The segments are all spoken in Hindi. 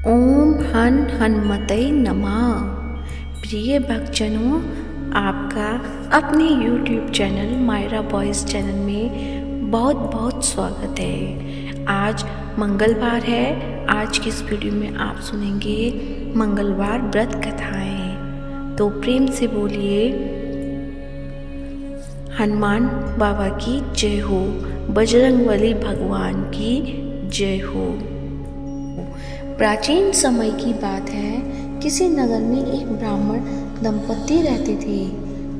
ओम हनुमते नमः। प्रिय भक्तजनों, आपका अपने YouTube channel Myra boys channel में बहुत बहुत स्वागत है। आज मंगलवार है। आज की इस वीडियो में आप सुनेंगे मंगलवार व्रत कथाएं। तो प्रेम से बोलिए हनुमान बाबा की जय हो, बजरंगबली भगवान की जय हो। प्राचीन समय की बात है। किसी नगर में एक ब्राह्मण दंपत्ति रहते थे।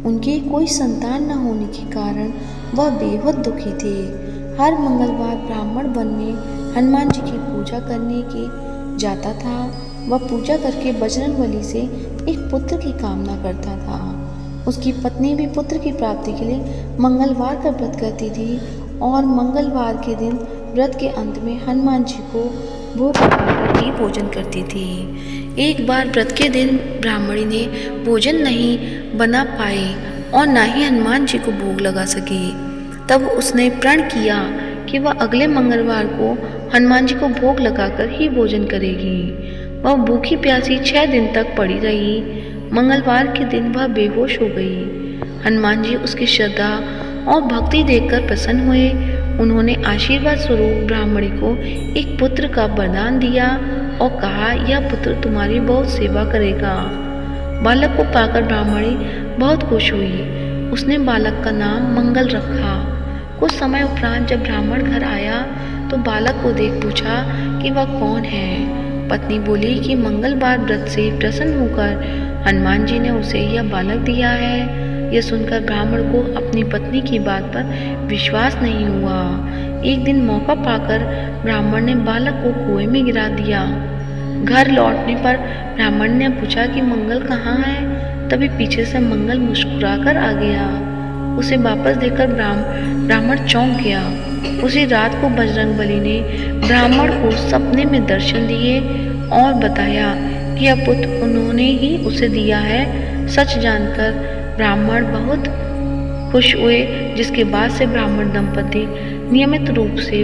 उनके कोई संतान न होने के कारण वह बेहद दुखी थे। हर मंगलवार ब्राह्मण वन में हनुमान जी की पूजा करने के जाता था। वह पूजा करके बजरंगबली से एक पुत्र की कामना करता था। उसकी पत्नी भी पुत्र की प्राप्ति के लिए मंगलवार का व्रत करती थी और मंगलवार के दिन व्रत के अंत में हनुमान जी को भोग लगाकर ही भोजन करती थी। एक बार व्रत के दिन ब्राह्मणी ने भोजन नहीं बना पाई और ना ही हनुमान जी को भोग लगा सकी। तब उसने प्रण किया कि वह अगले मंगलवार को हनुमान जी को भोग लगाकर ही भोजन करेगी। वह भूखी प्यासी 6 दिन तक पड़ी रही। मंगलवार के दिन वह बेहोश हो गई। हनुमान जी उसकी श्रद्धा और भक्ति देखकर प्रसन्न हुए। उन्होंने आशीर्वाद स्वरूप ब्राह्मणी को एक पुत्र का वरदान दिया और कहा, यह पुत्र तुम्हारी बहुत सेवा करेगा। बालक को पाकर ब्राह्मणी बहुत खुश हुई। उसने बालक का नाम मंगल रखा। कुछ समय उपरांत जब ब्राह्मण घर आया तो बालक को देख पूछा कि वह कौन है। पत्नी बोली कि मंगलवार व्रत से प्रसन्न होकर हनुमान जी ने उसे यह बालक दिया है। यह सुनकर ब्राह्मण को अपनी पत्नी की बात पर विश्वास नहीं हुआ। एक दिन मौका पाकर ब्राह्मण ने बालक को कुएं में गिरा दिया। घर लौटने पर ब्राह्मण ने पूछा कि मंगल कहाँ है। तभी पीछे से मंगल मुस्कुराकर आ गया। उसे वापस देखकर ब्राह्मण चौंक गया। उसी रात को बजरंगबली ने ब्राह्मण को सपने में दर्शन दिए और बताया कि यह पुत्र उन्होंने ही उसे दिया है। सच जानकर ब्राह्मण बहुत खुश हुए, जिसके बाद से ब्राह्मण दंपति नियमित रूप से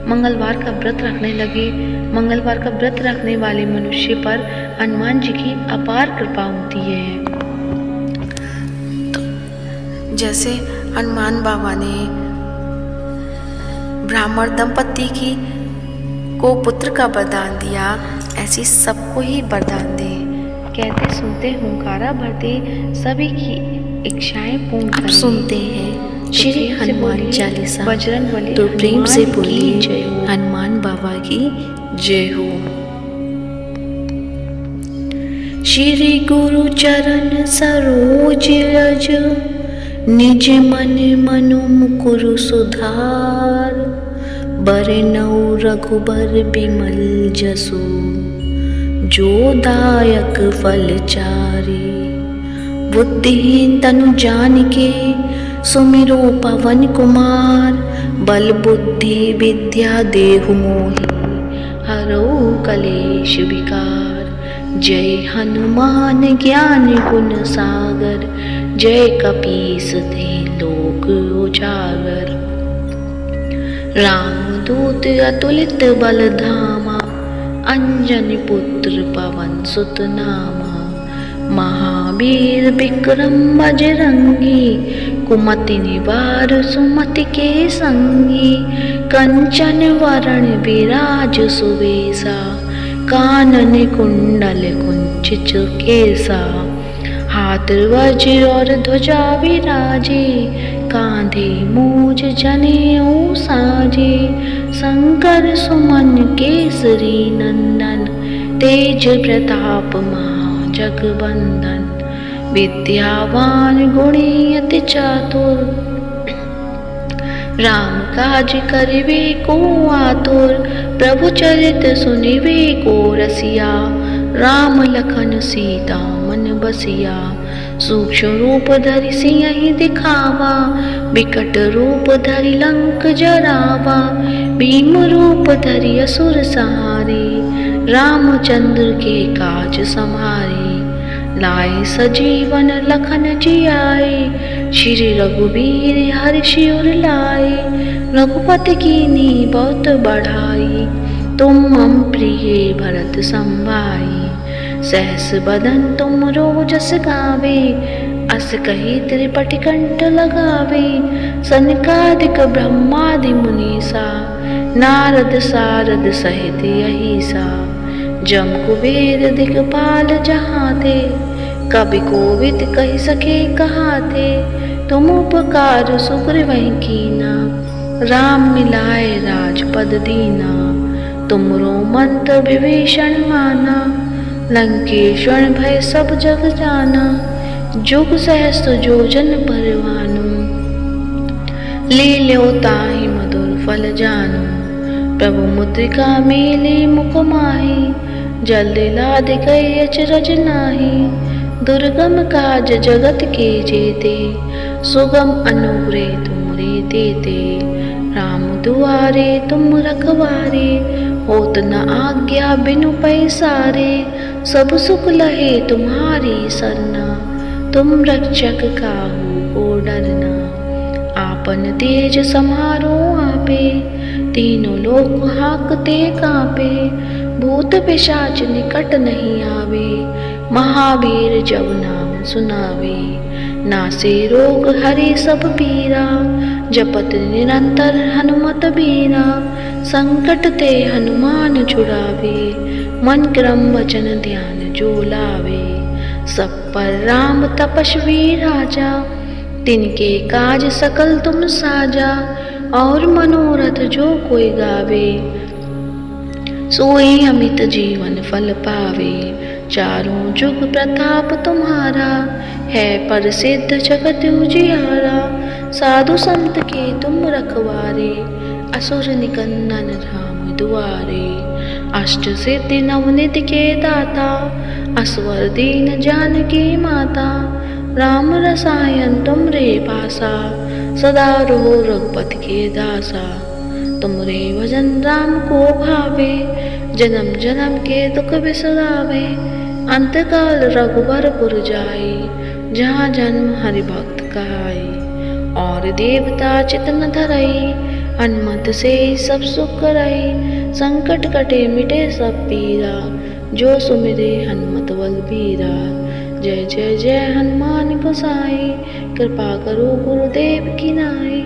मंगलवार का व्रत रखने लगे। मंगलवार का व्रत रखने वाले मनुष्य पर हनुमान जी की अपार कृपा होती है। तो जैसे हनुमान बाबा ने ब्राह्मण दंपति को पुत्र का वरदान दिया, ऐसी सबको ही वरदान दे। कहते सुनते हुंकारा भरते सभी की इच्छाएं पूर्ण करें। सुनते हैं श्री हनुमान चालीसा। बजरंगबली तो प्रेम से बोलिए हनुमान बाबा की जय हो। श्री गुरु चरण सरोज रज, निज मन मनु मुकुरु सुधार। बरनउँ रघुबर बिमल जसु, जो दायक फल चारि। बुद्धिहीन तनु जानिके, सुमिरो पवन कुमार। बल बुद्धि विद्या देहु मोहि, हरऊ कलेश विकार। जय हनुमान ज्ञान गुण सागर, जय कपीस तिहुँ लोक उजागर। रामदूत अतुलित बल धामा, अंजनी पुत्र पवन सुत नामा। महावीर विक्रम बजरंगी, कुमति निवार सुमति के संगी। कंचन वरण विराज सुबेसा, कानन कुंडल कुंचित केसा। हाथ वज्र और ध्वजा विराजे, कांधे मूज जनेऊ साजे। शंकर सुमन केसरी नंदन, तेज प्रताप महाजगवंदन। विद्यावान गुणी अति चातुर, राम काज करिबे को आतुर। प्रभु चरित सुनिबे को रसिया, राम लखन सीता मन बसिया। सूक्ष्म रूप धरि सियहि दिखावा, विकट रूप धरि लंक जरावा। भीम रूप धरि असुर संहारे, रामचंद्र के काज समारे। लाए सजीवन लखन जियाए, श्री रघुवीर हर्षि उर लाए। रघुपति कीन्ही बहुत बढ़ाई, तुम मम प्रिय भरत संभाई, सहस बदन तुम रोजस गावे, अस कही त्रिपटि कंठ लगावे, सनकादिक ब्रह्मादि मुनीसा, नारद सारद सहित अहिसा, जम कुबेर दिगपाल जहाते, कवि कोविद कहि सके कहाते, तुम उपकार सुग्रीवहि कीना, राम मिलाए राजपद दीना, तुमरो मंत्र विभीषण माना, लंकेश्वर भय सब जग जाना, जुग सहस्त्र जोजन परवानु, लील्यो ताहि मधुर फल जानु, प्रभु मुद्रिका मेली मुख माही, जल्दी लाद गई अचरज नाही, दुर्गम काज जगत के जेते, सुगम अनुग्रह तुमरे देते, राम दुआरे तुम रखवारे, होत न आज्ञा बिनु पैसारे, सब सुख लहे तुम्हारी सरना, तुम रक्षक काहू को डरना, आपन तेज समारो आपे, तीनों लोक हाकते कांपे, भूत पिशाच निकट नहीं आवे, महावीर जब नाम सुनावे, नासे रोग हरे सब पीरा, जपत निरंतर हनुमत बीरा, संकट ते हनुमान छुड़ावे, मन क्रम वचन ध्यान जो लावे, सब पर राम तपस्वी राजा, तिनके काज सकल तुम साजा, और मनोरथ जो कोई गावे, सोई अमित जीवन फल पावे, चारों जुग प्रताप तुम्हारा, है प्रसिद्ध जगत उजियारा, साधु संत के तुम रखवारे, असुर निकंदन राम दुआरे, अष्ट सिद्धि नवनिधि के दाता, असवर दीन जानकी माता, राम रसायन तुमरे पासा, सदा रहो रघुपति के दासा, तुमरे भजन राम को भावे, जन्म जन्म के दुख बिसरावे, अंतकाल रघुवर पुर जाए, जहाँ जन्म हरि भक्त कहाई, और देवता चित न धरई, हनुमत से सब सुख करई, संकट कटे मिटे सब पीरा, जो सुमिरे हनुमत बलबीरा, जय जय जय हनुमान गोसाई, कृपा करो गुरुदेव की नाई,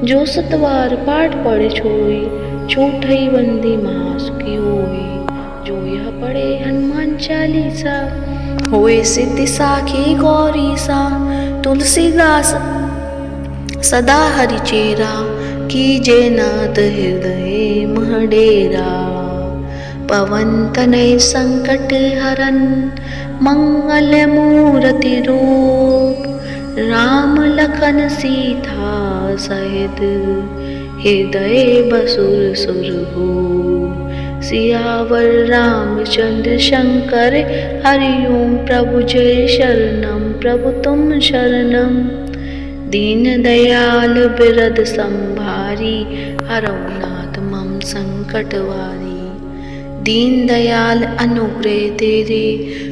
जो सतवार पाठ पढ़े छोई, छूटई बंदी महासुखी होई, जो यह पढ़े हनुमान चालीसा, होए सिद्धि साखी गौरीसा, तुलसीदास सदा हरिचेरा, कीजे नाथ हृदय मह डेरा, पवन तनय संकट हरन, मंगल मूर्ति रूप, राम लखन सीता सहित, हृदय बसुर सुरभूप, सियावर रामचंद्र शंकर, हरिओम प्रभु जय शरणम प्रभु तुम शरणम, दीन दयाल बिरद संभारी, हरौ नाथ मम संकट वारी, दीन दयाल अनुग्रह तेरे,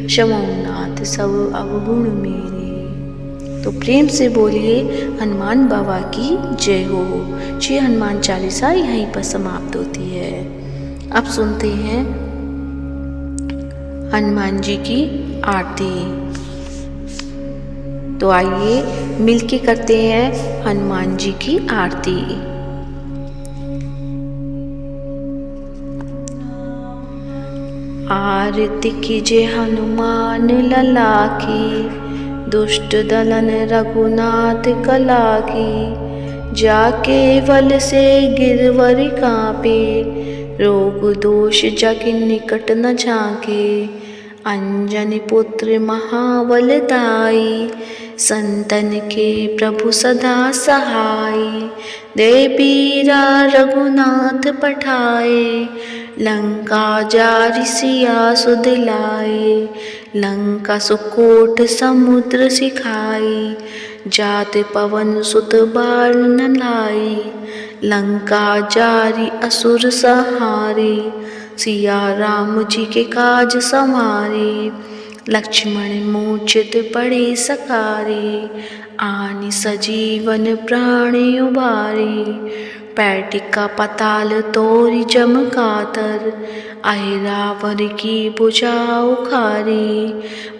क्षमौ नाथ सब अवगुण मेरे। तो प्रेम से बोलिए हनुमान बाबा की जय हो। श्री हनुमान चालीसा यहीं पर समाप्त होती है। अब सुनते हैं हनुमान जी की आरती। तो आइए मिलके करते हैं हनुमान जी की आरती। आरती कीजे हनुमान लला की, दुष्ट दलन रघुनाथ कला की, जाके बल से गिरवर कांपे, रोग दोष जग निकट न झांके, अंजनी पुत्र महाबलदाई, संतन के प्रभु सदा सहाय, दे पीरा रघुनाथ पठाए, लंका जारि सिया सुध लाए, लंका सुकोट समुद्र सिखाई, जात पवन सुत बाण न लाई, लंका जारि असुर सहारे, सिया राम जी के काज संवारे, लक्ष्मण मूर्छित पड़े सकारे, आनि सजीवन प्राण उबारे, पैर टिका पाताल तोरी जमकातर, आए रावण की भुजा उखारी,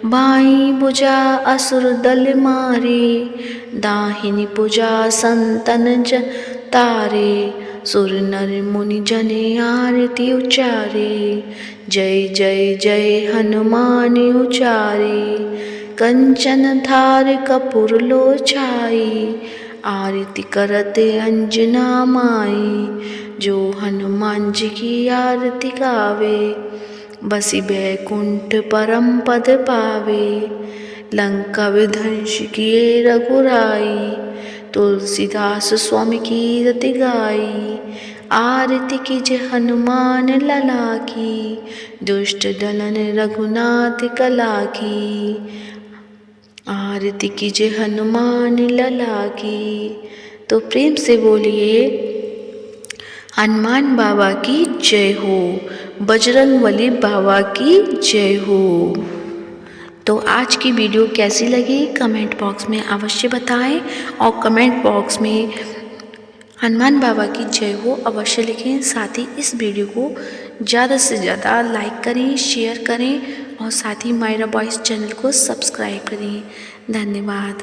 बाई भुजा असुर दल मारे, दाहिनी भुजा संतन तारे, सुर नर मुनि जने आरती उचारे, जय जय जय हनुमान उचारे, कंचन थार कपूर लो छाई, आरती करते अंजना माई, जो हनुमान जी की आरती गावे, बसी बैकुंठ परम पद पावे, लंका विध्वंस किए रघुराई, तुलसीदास स्वामी की रति गाई, आरती कीजे हनुमान लला की, दुष्ट दलन रघुनाथ कला की, आरती कीजे हनुमान लला की। तो प्रेम से बोलिए हनुमान बाबा की जय हो, बजरंगबली बाबा की जय हो। तो आज की वीडियो कैसी लगी कमेंट बॉक्स में अवश्य बताएं और कमेंट बॉक्स में हनुमान बाबा की जय हो अवश्य लिखें। साथ ही इस वीडियो को ज़्यादा से ज़्यादा लाइक करें, शेयर करें और साथ ही मायरा बॉयज़ चैनल को सब्सक्राइब करें। धन्यवाद।